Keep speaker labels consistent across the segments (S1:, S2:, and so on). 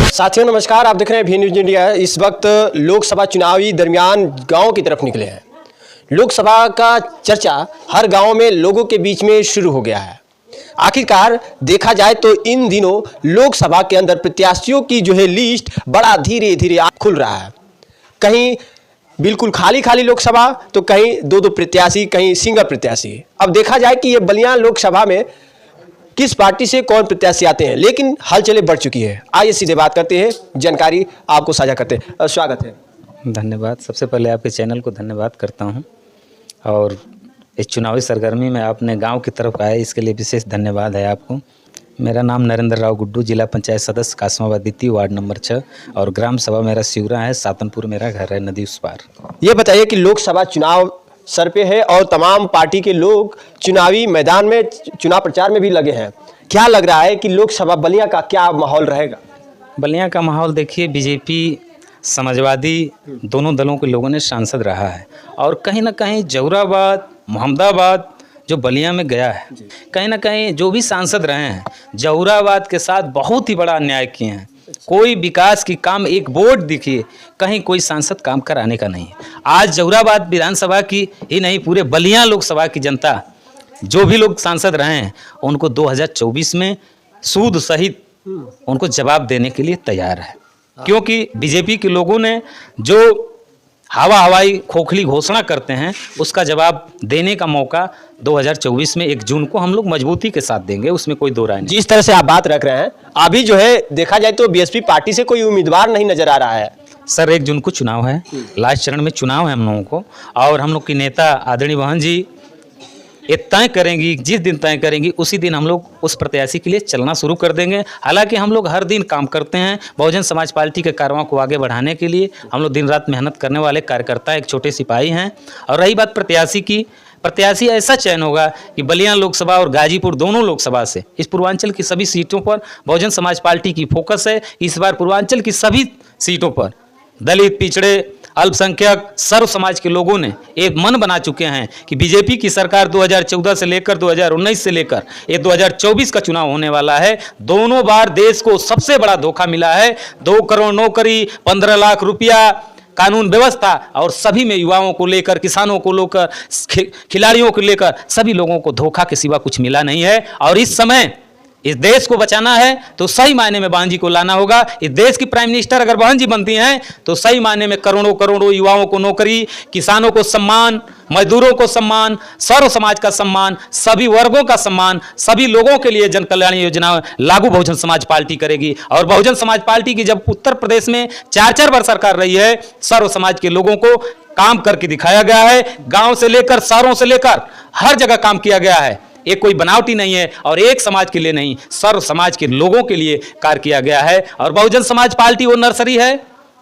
S1: साथियों नमस्कार, आप देख रहे हैं भी न्यूज इंडिया। इस वक्त लोकसभा चुनावी दरमियान गांव की तरफ निकले हैं। लोकसभा का चर्चा हर गांव में लोगों के बीच में शुरू हो गया है। आखिरकार देखा जाए तो इन दिनों लोकसभा के अंदर प्रत्याशियों की जो है लिस्ट बड़ा धीरे धीरे खुल रहा है। कहीं बिल्कुल खाली खाली लोकसभा तो कहीं दो दो प्रत्याशी, कहीं सिंगल प्रत्याशी। अब देखा जाए कि ये बलिया लोकसभा में किस पार्टी से कौन प्रत्याशी आते हैं, लेकिन हलचलें बढ़ चुकी है। आइए सीधे बात करते हैं, जानकारी आपको साझा करते हैं। स्वागत है।
S2: धन्यवाद। सबसे पहले आपके चैनल को धन्यवाद करता हूं और इस चुनावी सरगर्मी में आपने गांव की तरफ आए, इसके लिए विशेष धन्यवाद है आपको। मेरा नाम नरेंद्र राव गुड्डू, जिला पंचायत सदस्य कासमाबाद द्वितीय वार्ड नंबर 6 और ग्राम सभा मेरा सिवरा है, सातनपुर मेरा घर है, नदी उस पार।
S1: ये बताइए कि लोकसभा चुनाव सर पे है और तमाम पार्टी के लोग चुनावी मैदान में चुनाव प्रचार में भी लगे हैं। क्या लग रहा है कि लोकसभा बलिया का क्या माहौल रहेगा?
S2: बलिया का माहौल देखिए, बीजेपी समाजवादी दोनों दलों के लोगों ने सांसद रहा है और कहीं ना कहीं जौराबाद, मोहम्मदाबाद जो बलिया में गया है, कहीं ना कहीं जो भी सांसद रहे हैं जौराबाद के साथ बहुत ही बड़ा अन्याय किए हैं। कोई विकास की काम, एक बोर्ड दिखिए, कहीं कोई सांसद काम कराने का नहीं है। आज जौराबाद विधानसभा की ही नहीं, पूरे बलिया लोकसभा की जनता, जो भी लोग सांसद रहे हैं, उनको 2024 में सूद सहित उनको जवाब देने के लिए तैयार है। क्योंकि बीजेपी के लोगों ने जो हवाई खोखली घोषणा करते हैं, उसका जवाब देने का मौका 2024 में 1 जून को हम लोग मजबूती के साथ देंगे, उसमें कोई दो राय नहीं।
S1: जिस तरह से आप बात रख रहे हैं, अभी जो है देखा जाए तो बीएसपी पार्टी से कोई उम्मीदवार नहीं नजर आ रहा है।
S2: सर 1 जून को चुनाव है, लास्ट चरण में चुनाव है हम लोगों को, और हम लोग की नेता आदरणीय बहन जी ये तय करेंगी, जिस दिन तय करेंगी उसी दिन हम लोग उस प्रत्याशी के लिए चलना शुरू कर देंगे। हालांकि हम लोग हर दिन काम करते हैं बहुजन समाज पार्टी के कार्यों को आगे बढ़ाने के लिए। हम लोग दिन रात मेहनत करने वाले कार्यकर्ता, एक छोटे सिपाही हैं। और रही बात प्रत्याशी की, प्रत्याशी ऐसा चयन होगा कि बलिया लोकसभा और गाजीपुर दोनों लोकसभा से इस पूर्वांचल की सभी सीटों पर बहुजन समाज पार्टी की फोकस है। इस बार पूर्वांचल की सभी सीटों पर दलित, पिछड़े, अल्पसंख्यक, सर्व समाज के लोगों ने एक मन बना चुके हैं कि बीजेपी की सरकार 2014 से लेकर 2019 से लेकर ये 2024 का चुनाव होने वाला है। दोनों बार देश को सबसे बड़ा धोखा मिला है। 2 करोड़ नौकरी, 15 लाख रुपया, कानून व्यवस्था और सभी में युवाओं को लेकर, किसानों को लेकर, खिलाड़ियों को लेकर सभी लोगों को धोखा के सिवा कुछ मिला नहीं है। और इस समय इस देश को बचाना है तो सही मायने में बहन जी को लाना होगा। इस देश की प्राइम मिनिस्टर अगर बहन जी बनती हैं तो सही मायने में करोड़ों करोड़ों युवाओं को नौकरी, किसानों को सम्मान, मजदूरों को सम्मान, सर्व समाज का सम्मान, सभी वर्गों का सम्मान, सभी लोगों के लिए जन कल्याण योजना लागू बहुजन समाज पार्टी करेगी। और बहुजन समाज पार्टी की जब उत्तर प्रदेश में 4-4 बार सरकार रही है, सर्व समाज के लोगों को काम करके दिखाया गया है। गांव से लेकर शहरों से लेकर हर जगह काम किया गया है। ये कोई बनावटी नहीं है और एक समाज के लिए नहीं, सर्व समाज के लोगों के लिए कार्य किया गया है। और बहुजन समाज पार्टी वो नर्सरी है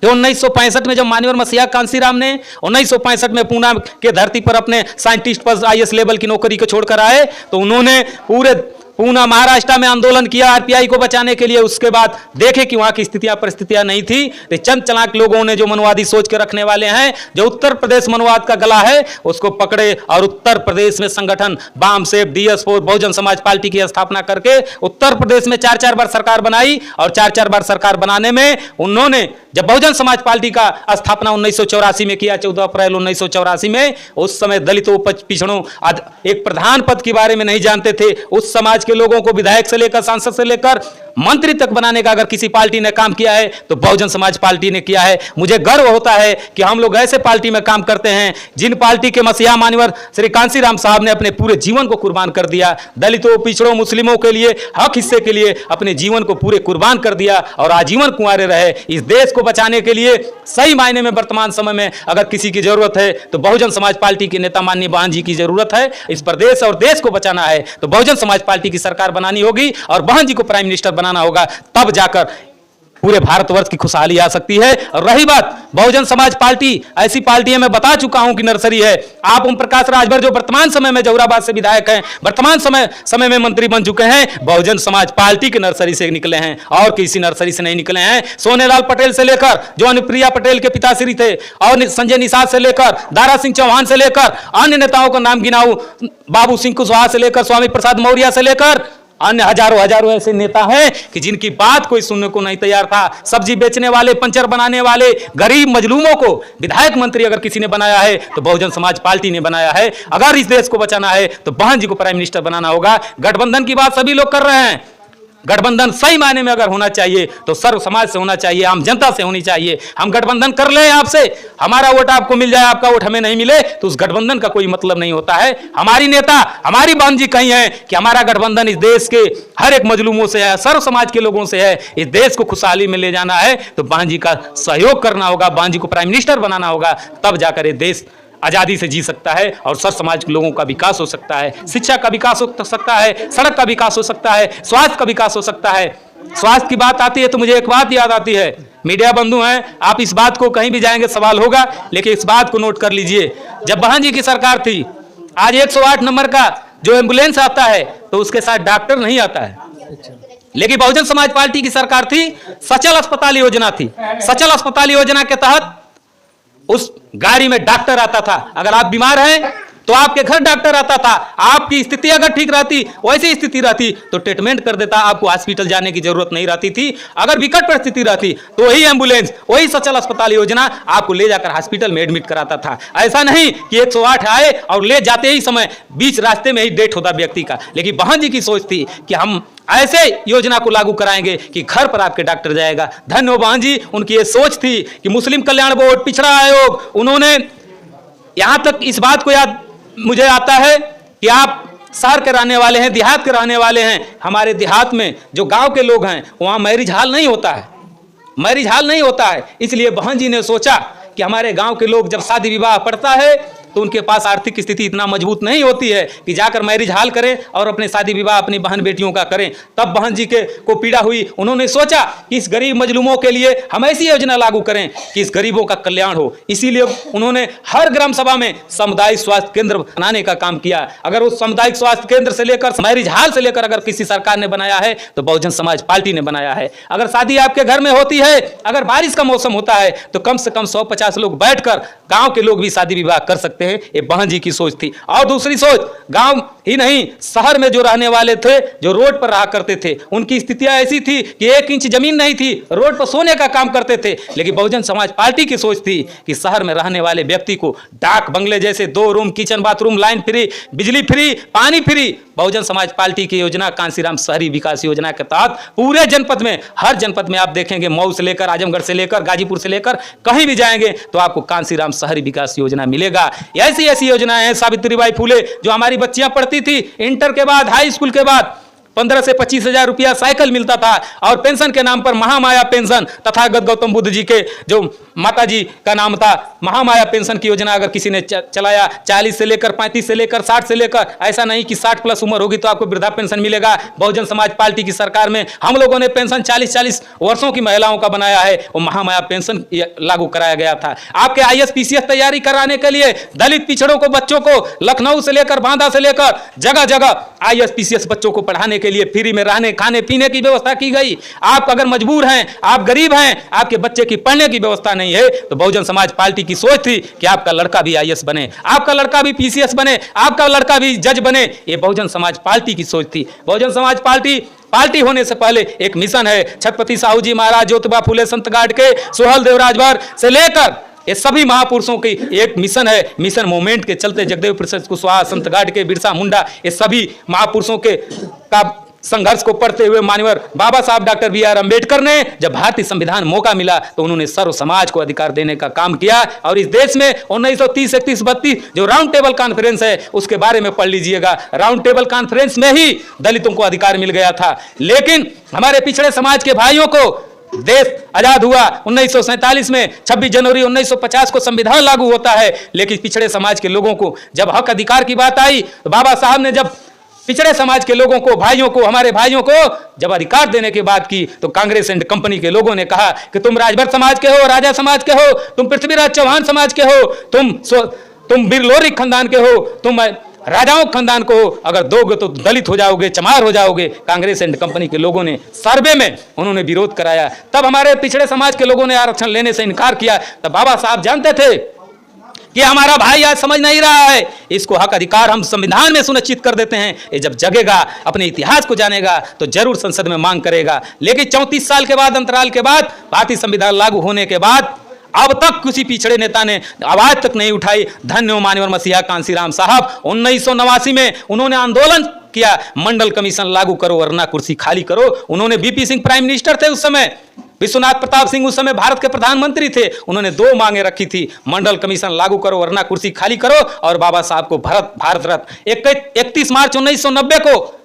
S2: जो 1965 में जब मान्यवर मसीहा कांसीराम ने 1965 में पूना के धरती पर अपने साइंटिस्ट पर IAS लेवल की नौकरी को छोड़कर आए, तो उन्होंने पूरे पूना महाराष्ट्र में आंदोलन किया आरपीआई को बचाने के लिए। उसके बाद देखे कि वहां की स्थितियां परिस्थितियां नहीं थी, तो चंद चालाक लोगों ने, जो मनवादी सोच के रखने वाले हैं, जो उत्तर प्रदेश मनवाद का गला है, उसको पकड़े और उत्तर प्रदेश में संगठन balm safe DS4 Bahujan Samaj party की स्थापना करके उत्तर प्रदेश में 4-4 बार सरकार बनाई। और 4-4 बार सरकार बनाने में उन्होंने, जब बहुजन समाज पार्टी का स्थापना 1984 में किया, 14 अप्रैल 1984 में, उस समय दलितों, पिछड़ों, एक प्रधान पद के बारे में नहीं जानते थे। उस समाज के लोगों को विधायक से लेकर, सांसद से लेकर मंत्री तक बनाने का अगर किसी पार्टी ने काम किया है तो बहुजन समाज पार्टी ने किया है। मुझे गर्व होता है कि हम लोग ऐसे पार्टी में काम करते हैं जिन पार्टी के मसीहा मान्यवर श्री कांसीराम साहब ने अपने पूरे जीवन को कुर्बान कर दिया। दलितों, पिछड़ों, मुस्लिमों के लिए, हक हिस्से के लिए अपने जीवन को पूरे कुर्बान कर दिया और आजीवन कुंवारे रहे। इस देश को बचाने के लिए सही मायने में वर्तमान समय में अगर किसी की जरूरत है तो बहुजन समाज पार्टी के नेता माननीय बहन जी की जरूरत है। इस प्रदेश और देश को बचाना है तो बहुजन समाज पार्टी की सरकार बनानी होगी और बहन जी को प्राइम मिनिस्टर बनाना होगा, तब जाकर पूरे भारतवर्ष की खुशहाली आ सकती है। और रही बात बहुजन समाज पार्टी, ऐसी पार्टी है, मैं बता चुका हूं कि नर्सरी है। आप ओम प्रकाश राजभर जो वर्तमान समय में जौराबाद से विधायक हैं, वर्तमान समय में मंत्री बन चुके हैं, बहुजन समाज पार्टी की नर्सरी से निकले हैं और किसी नर्सरी से नहीं निकले हैं। सोनेलाल पटेल से लेकर जो अनुप्रिया पटेल के पिताश्री थे, और संजय निषाद से लेकर, दारा सिंह चौहान से लेकर, अन्य नेताओं का नाम गिनाऊं, बाबू सिंह कुशवाहा से लेकर, स्वामी प्रसाद मौर्य से लेकर अन्य हजारों हजारों ऐसे नेता हैं कि जिनकी बात कोई सुनने को नहीं तैयार था। सब्जी बेचने वाले, पंचर बनाने वाले, गरीब मजलूमों को विधायक मंत्री अगर किसी ने बनाया है तो बहुजन समाज पार्टी ने बनाया है। अगर इस देश को बचाना है तो बहन जी को प्राइम मिनिस्टर बनाना होगा। गठबंधन की बात सभी लोग कर रहे हैं। गठबंधन सही मायने में अगर होना चाहिए तो सर्व समाज से होना चाहिए, आम जनता से होनी चाहिए। हम गठबंधन कर ले आपसे, हमारा वोट आपको मिल जाए, आपका वोट हमें नहीं मिले तो उस गठबंधन का कोई मतलब नहीं होता है। हमारी नेता, हमारी बहन जी कही है कि हमारा गठबंधन इस देश के हर एक मजलूमों से है, सर्व समाज के लोगों से है। इस देश को खुशहाली में ले जाना है तो बहन जी का सहयोग करना होगा, बहन जी को प्राइम मिनिस्टर बनाना होगा, तब जाकर ये देश आजादी से जी सकता है और सर्व समाज के लोगों का विकास हो सकता है, शिक्षा का विकास हो सकता है, सड़क का विकास हो सकता है, स्वास्थ्य का विकास हो सकता है। स्वास्थ्य की बात आती है तो मुझे एक बात याद आती है, मीडिया बंधु हैं, आप इस बात को कहीं भी जाएंगे सवाल होगा, लेकिन इस बात को नोट कर लीजिए, जब बहन जी की सरकार थी, आज 108 नंबर का जो एम्बुलेंस आता है तो उसके साथ डॉक्टर नहीं आता है। लेकिन बहुजन समाज पार्टी की सरकार थी, सचल अस्पताल योजना थी। सचल अस्पताल योजना के तहत उस गाड़ी में डॉक्टर आता था। अगर आप बीमार हैं तो आपके घर डॉक्टर आता था। आपकी स्थिति अगर ठीक रहती, वैसी स्थिति रहती तो ट्रीटमेंट कर देता, आपको हॉस्पिटल जाने की जरूरत नहीं रहती थी। अगर विकट परिस्थिति रहती तो वही एम्बुलेंस, वही सचल अस्पताल योजना आपको ले जाकर हॉस्पिटल में एडमिट कराता था। ऐसा नहीं कि 108 आए और ले जाते ही समय बीच रास्ते में ही डेथ होता व्यक्ति का। लेकिन बहन जी की सोच थी कि हम ऐसे योजना को लागू कराएंगे कि घर पर आपके डॉक्टर जाएगा। धन्य हो बहन जी, उनकी ये सोच थी कि मुस्लिम कल्याण बोर्ड, पिछड़ा आयोग, उन्होंने यहां तक इस बात को याद मुझे आता है कि आप शहर के रहने वाले हैं, देहात के रहने वाले हैं। हमारे देहात में जो गांव के लोग हैं वहां मैरिज हॉल नहीं होता है, मैरिज हॉल नहीं होता है। इसलिए बहन जी ने सोचा कि हमारे गांव के लोग जब शादी विवाह पड़ता है तो उनके पास आर्थिक स्थिति इतना मजबूत नहीं होती है कि जाकर मैरिज हॉल करें और अपने शादी विवाह अपनी बहन बेटियों का करें। तब बहन जी को पीड़ा हुई, उन्होंने सोचा कि इस गरीब मजलूमों के लिए हम ऐसी योजना लागू करें कि इस गरीबों का कल्याण हो। इसीलिए उन्होंने हर ग्राम सभा में सामुदायिक स्वास्थ्य केंद्र बनाने का काम किया। अगर उस सामुदायिक स्वास्थ्य केंद्र से लेकर मैरिज हॉल से लेकर अगर किसी सरकार ने बनाया है तो बहुजन समाज पार्टी ने बनाया है। अगर शादी आपके घर में होती है, अगर बारिश का मौसम होता है तो कम से कम 150 लोग बैठकर गांव के लोग भी शादी विवाह कर सकते हैं। ये बहन जी की सोच थी। और दूसरी सोच, गांव ही नहीं शहर में जो रहने वाले थे, जो रोड पर रहा करते थे, उनकी स्थितियां ऐसी थी कि 1 इंच जमीन नहीं थी, रोड पर सोने का काम करते थे। लेकिन बहुजन समाज पार्टी की सोच थी कि शहर में रहने वाले व्यक्ति को डाक बंगले जैसे 2 room, kitchen bathroom, line free, बिजली फ्री, पानी फ्री। बहुजन समाज पार्टी की योजना कांसीराम शहरी विकास योजना के तहत पूरे जनपद में, हर जनपद में आप देखेंगे, मऊ से लेकर आजमगढ़ से लेकर गाजीपुर से लेकर कहीं भी जाएंगे तो आपको कांसीराम शहरी विकास योजना मिलेगा। ऐसी ऐसी योजनाएं हैं। सावित्रीबाई फुले जो हमारी बच्चियां पढ़ती थी, इंटर के बाद, हाई स्कूल के बाद 15 से 25 हजार रुपया साइकिल मिलता था। और पेंशन के नाम पर महामाया पेंशन, तथागत गौतम बुद्ध जी के जो माता जी का नाम था, महामाया पेंशन की योजना अगर किसी ने चलाया, 40 से लेकर 35 से लेकर 60 से लेकर, ऐसा नहीं कि 60 प्लस उम्र होगी तो आपको वृद्धा पेंशन मिलेगा। बहुजन समाज पार्टी की सरकार में हम लोगों ने पेंशन 40-40 वर्षों की महिलाओं का बनाया है, वो महामाया पेंशन लागू कराया गया था। आपके IAS PCS तैयारी कराने के लिए दलित पिछड़ों को, बच्चों को लखनऊ से लेकर, बांदा से लेकर जगह जगह IAS PCS बच्चों को पढ़ाने के लिए फ्री में रहने, खाने पीने की व्यवस्था की गई। आप अगर मजबूर हैं, आप गरीब हैं, आपके बच्चे की पढ़ने की व्यवस्था नहीं है, तो बहुजन समाज पार्टी की सोच थी कि आपका लड़का भी IAS बने, आपका लड़का भी PCS बने, आपका लड़का भी जज बने। ये बहुजन समाज पार्टी की सोच थी। बहुजन समाज पार्टी होने से पहले एक मिशन है। छत्रपति साहू जी महाराज, ज्योतिबा फुले, संत गाडगे, सोहल देव राजभर से लेकर ये सभी महापुरुषों की एक मिशन है। मिशन मूवमेंट के चलते जगदेव प्रसाद कुशवाहा, संत गाडगे, बिरसा मुंडा, ये सभी महापुरुषों के का संघर्ष को पढ़ते हुए माननीय बाबा साहब डॉक्टर BR अम्बेडकर ने जब भारतीय संविधान मौका मिला तो उन्होंने सर्व समाज को अधिकार देने का काम किया। और इस देश में 1930, 31, 32 जो राउंड टेबल कॉन्फ्रेंस है उसके बारे में पढ़ लीजिएगा। राउंड टेबल कॉन्फ्रेंस में ही दलितों को अधिकार मिल गया था। लेकिन हमारे पिछड़े समाज के भाइयों को देश आजाद हुआ 1947 में, 26 जनवरी 1950 को संविधान लागू होता है। लेकिन पिछड़े समाज के लोगों को जब हक अधिकार की बात आई तो बाबा साहब ने जब पिछड़े समाज के लोगों को, भाइयों को, हमारे भाइयों को जब अधिकार देने की बात की तो कांग्रेस एंड कंपनी के लोगों ने कहा कि तुम राजभर समाज के हो, राजा समाज के हो, तुम पृथ्वीराज चौहान समाज के हो, तुम बिरलोरी खानदान के हो, तुम राजाओं खानदान को हो, अगर दोगे तो दलित हो जाओगे, चमार हो जाओगे। कांग्रेस एंड कंपनी के लोगों ने सर्वे में उन्होंने विरोध कराया। तब हमारे पिछड़े समाज के लोगों ने आरक्षण लेने से इनकार किया। तब बाबा साहब जानते थे कि हमारा भाई आज समझ नहीं रहा है, इसको हक अधिकार हम संविधान में सुनिश्चित कर देते हैं। ये जब जगेगा, अपने इतिहास को जानेगा, तो जरूर संसद में मांग करेगा। लेकिन 34 साल के बाद, अंतराल के बाद, भारतीय संविधान लागू होने के बाद अब तक किसी पिछड़े नेता ने आवाज तक नहीं उठाई। धन्य हो माननीय मसीहा कांसीराम साहब। 1989 में उन्होंने आंदोलन किया, मंडल कमीशन लागू करो वरना कुर्सी खाली करो। उन्होंने बीपी सिंह प्राइम मिनिस्टर थे उस समय, विश्वनाथ प्रताप सिंह उस समय भारत के प्रधानमंत्री थे। उन्होंने 2 मांगे रखी थी, मंडल कमीशन लागू करो वरना कुर्सी खाली करो, और बाबा साहब को भारत रत्न। 31 मार्च 1990 को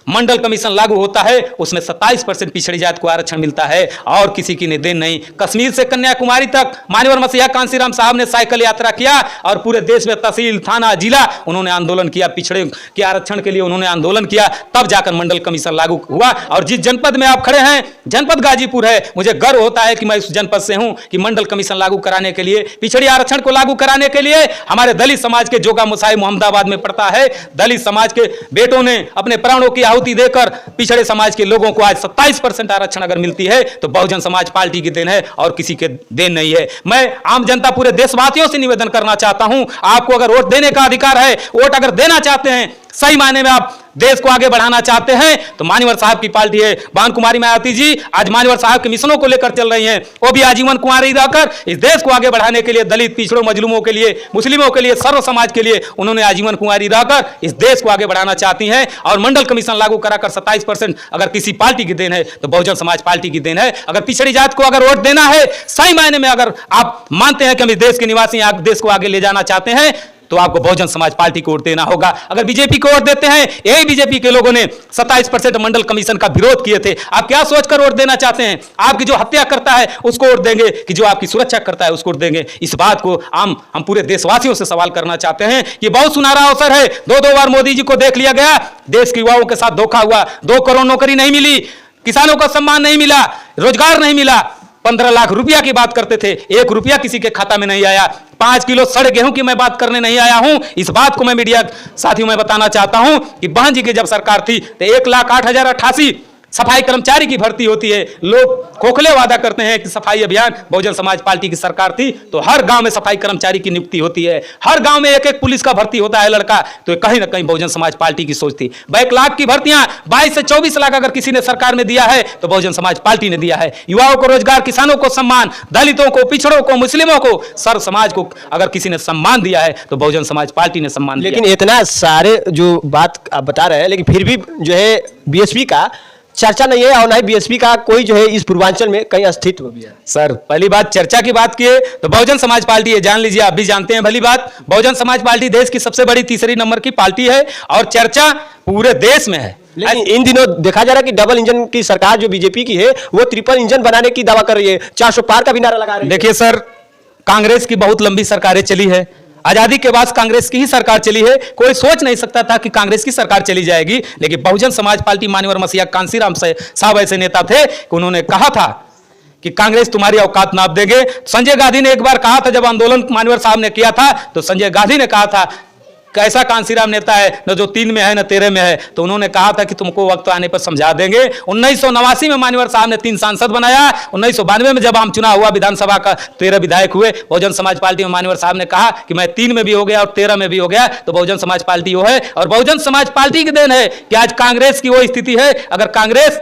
S2: मंडल कमीशन लागू होता है, उसमें 27% पिछड़ी जात को आरक्षण मिलता है और किसी की देन नहीं। कश्मीर से कन्याकुमारी तक माननीय मसीहा कांसीराम साहब ने साइकिल यात्रा किया और पूरे देश में तहसील, थाना, जिला उन्होंने आंदोलन किया, पिछड़े के आरक्षण के लिए उन्होंने आंदोलन किया। तब जाकर मंडल कमीशन लागू हुआ। और जिस जनपद में आप खड़े हैं, जनपद गाजीपुर है, मुझे गर्व होता है कि मैं उस जनपद से हूं कि मंडल कमीशन लागू कराने के लिए, पिछड़ी आरक्षण को लागू कराने के लिए हमारे दलित समाज के जोगा मुसाई मोहम्मदाबाद में पड़ता है। दलित समाज के बेटों ने अपने प्राणों की देकर पिछड़े समाज के लोगों को आज 27% आरक्षण अगर मिलती है तो बहुजन समाज पार्टी की देन है और किसी के देन नहीं है। मैं आम जनता, पूरे देशवासियों से निवेदन करना चाहता हूं, आपको अगर वोट देने का अधिकार है, वोट अगर देना चाहते हैं, सही मायने में आप देश को आगे बढ़ाना चाहते हैं, तो मान्यवर साहब की पार्टी है भान कुमारी मायावती जी आज मान्यवर साहब के मिशनों को लेकर चल रही हैं। वो भी आजीवन कुंवारी रहकर इस देश को आगे बढ़ाने के लिए, दलित, पिछड़ों, मजलूमों के लिए, मुस्लिमों के लिए, सर्व समाज के लिए उन्होंने आजीवन कुंवारी रहकर इस देश को आगे बढ़ाना चाहती हैं। और मंडल कमीशन लागू कराकर 27% अगर किसी पार्टी की देन है तो बहुजन समाज पार्टी की देन है। अगर पिछड़ी जात को अगर वोट देना है, सही मायने में अगर आप मानते हैं कि हम इस देश के निवासी देश को आगे ले जाना चाहते हैं, तो आपको बहुजन समाज पार्टी को वोट देना होगा। अगर बीजेपी को वोट देते हैं, यही बीजेपी के लोगों ने 27% मंडल कमीशन का विरोध किए थे, आप क्या सोचकर वोट देना चाहते हैं? आपकी जो हत्या करता है उसको वोट देंगे कि जो आपकी सुरक्षा करता है उसको वोट देंगे? इस बात को हम पूरे देशवासियों से सवाल करना चाहते हैं कि बहुत सुनहरा अवसर है, 2 बार मोदी जी को देख लिया गया, देश के युवाओं के साथ धोखा हुआ, 2 करोड़ नौकरी नहीं मिली, किसानों को सम्मान नहीं मिला, रोजगार नहीं मिला, 15 लाख रुपया की बात करते थे, 1 रुपया किसी के खाता में नहीं आया। 5 किलो सड़े गेहूं की मैं बात करने नहीं आया हूं। इस बात को मैं मीडिया साथियों में बताना चाहता हूं कि बहन जी की जब सरकार थी तो 1,08,088 सफाई कर्मचारी की भर्ती होती है। लोग खोखले वादा करते हैं कि सफाई अभियान बहुजन समाज पार्टी की सरकार थी तो हर गांव में सफाई कर्मचारी की नियुक्ति होती है, हर गांव में 1-1 पुलिस का भर्ती होता है लड़का, तो कहीं ना कहीं बहुजन समाज पार्टी की सोच थी। 1 लाख की भर्तियां 22 से 24 लाख अगर किसी ने सरकार में दिया है तो बहुजन समाज पार्टी ने दिया है। युवाओं को रोजगार, किसानों को सम्मान, दलितों को, पिछड़ों को, मुस्लिमों को, सर्व समाज को अगर किसी ने सम्मान दिया है तो बहुजन समाज पार्टी ने सम्मान दिया।
S1: लेकिन इतना सारे जो बात आप बता रहे हैं, लेकिन फिर भी जो है बीएसपी का चर्चा नहीं है और ना ही बीएसपी का कोई जो है इस पूर्वांचल में कहीं अस्तित्व भी है।
S2: सर, पहली बात चर्चा की बात किए तो बहुजन समाज पार्टी है, जान लीजिए, आप भी जानते हैं भली बात, बहुजन समाज पार्टी देश की सबसे बड़ी 3री नंबर की पार्टी है और चर्चा पूरे देश में है।
S1: लेकिन इन दिनों देखा जा रहा है कि डबल इंजन की सरकार जो बीजेपी की है वो ट्रिपल इंजन बनाने की दावा कर रही है, 400 पार का भी नारा लगा रही है।
S2: देखिए सर, कांग्रेस की बहुत लंबी सरकारें चली है, आजादी के बाद कांग्रेस की ही सरकार चली है, कोई सोच नहीं सकता था कि कांग्रेस की सरकार चली जाएगी। लेकिन बहुजन समाज पार्टी माननीय मसीहा कांसीराम साहब ऐसे नेता थे कि उन्होंने कहा था कि कांग्रेस तुम्हारी औकात नाप देंगे। संजय गांधी ने एक बार कहा था, जब आंदोलन माननीय साहब ने किया था तो संजय गांधी ने कहा था, कैसा कांसीराम नेता है न जो 3 में है न 13 में है, तो उन्होंने कहा था कि तुमको वक्त आने पर समझा देंगे। 1989 में मान्यवर साहब ने 3 सांसद बनाया। 1992 में जब आम चुनाव हुआ विधानसभा का 13 विधायक हुए। बहुजन समाज पार्टी में मान्यवर साहब ने कहा कि मैं 3 में भी हो गया और 13 में भी हो गया, तो बहुजन समाज पार्टी वो है। और बहुजन समाज पार्टी की देन है कि आज कांग्रेस की वो स्थिति है, अगर कांग्रेस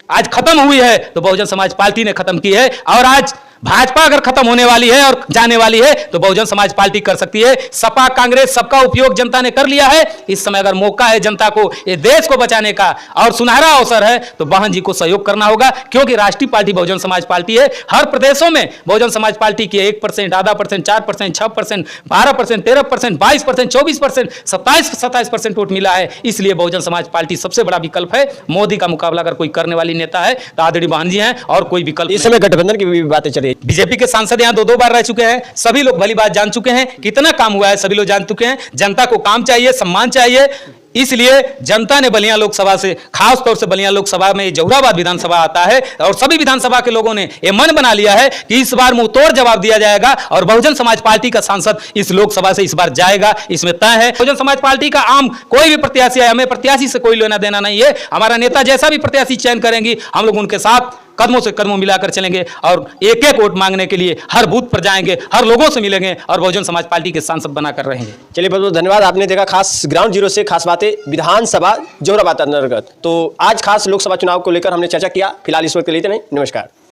S2: आज खत्म हुई है तो बहुजन समाज पार्टी ने खत्म की है। और आज भाजपा अगर खत्म होने वाली है और जाने वाली है तो बहुजन समाज पार्टी कर सकती है। सपा, कांग्रेस, सबका उपयोग जनता ने कर लिया है। इस समय अगर मौका है जनता को ये देश को बचाने का और सुनहरा अवसर है तो बहन जी को सहयोग करना होगा, क्योंकि राष्ट्रीय पार्टी बहुजन समाज पार्टी है। हर प्रदेशों में बहुजन समाज पार्टी की 1%, आधा %, 4%, 6%, 12%, 13%, 22%, 24%, 27% वोट मिला है। इसलिए बहुजन समाज पार्टी सबसे बड़ा विकल्प है। मोदी का मुकाबला अगर कोई करने वाली नेता है तो आदरणीय बहन जी हैं और कोई विकल्प।
S1: इस समय गठबंधन की भी बातें चल रही है।
S2: बीजेपी के सांसद यहां 2 बार रह चुके हैं, सभी लोग भली बात जान चुके हैं, कितना काम हुआ है सभी लोग जान चुके हैं। जनता को काम चाहिए, सम्मान चाहिए, इसलिए जनता ने बलिया लोकसभा से, खास तौर से बलिया लोकसभा में जहुराबाद विधानसभा आता है और सभी विधानसभा के लोगों ने यह मन बना लिया है कि इस बार मुंह तोड़ जवाब दिया जाएगा और बहुजन समाज पार्टी का सांसद इस लोकसभा से इस बार जाएगा, इसमें तय है। बहुजन समाज पार्टी का आम कोई भी प्रत्याशी है, हमें प्रत्याशी से कोई लेना देना नहीं है। हमारा नेता जैसा भी प्रत्याशी चयन करेंगी हम लोग उनके साथ कदमों से कदमों मिलाकर चलेंगे और एक एक वोट मांगने के लिए हर बूथ पर जाएंगे, हर लोगों से मिलेंगे और बहुजन समाज पार्टी के सांसद बनाकर रहेंगे।
S1: चलिए बहुत बहुत धन्यवाद। आपने देखा खास ग्राउंड जीरो से खास बातें विधानसभा जोराबाद अंतर्गत। तो आज खास लोकसभा चुनाव को लेकर हमने चर्चा किया। फिलहाल इस वक्त के लिए इतना ही। नमस्कार।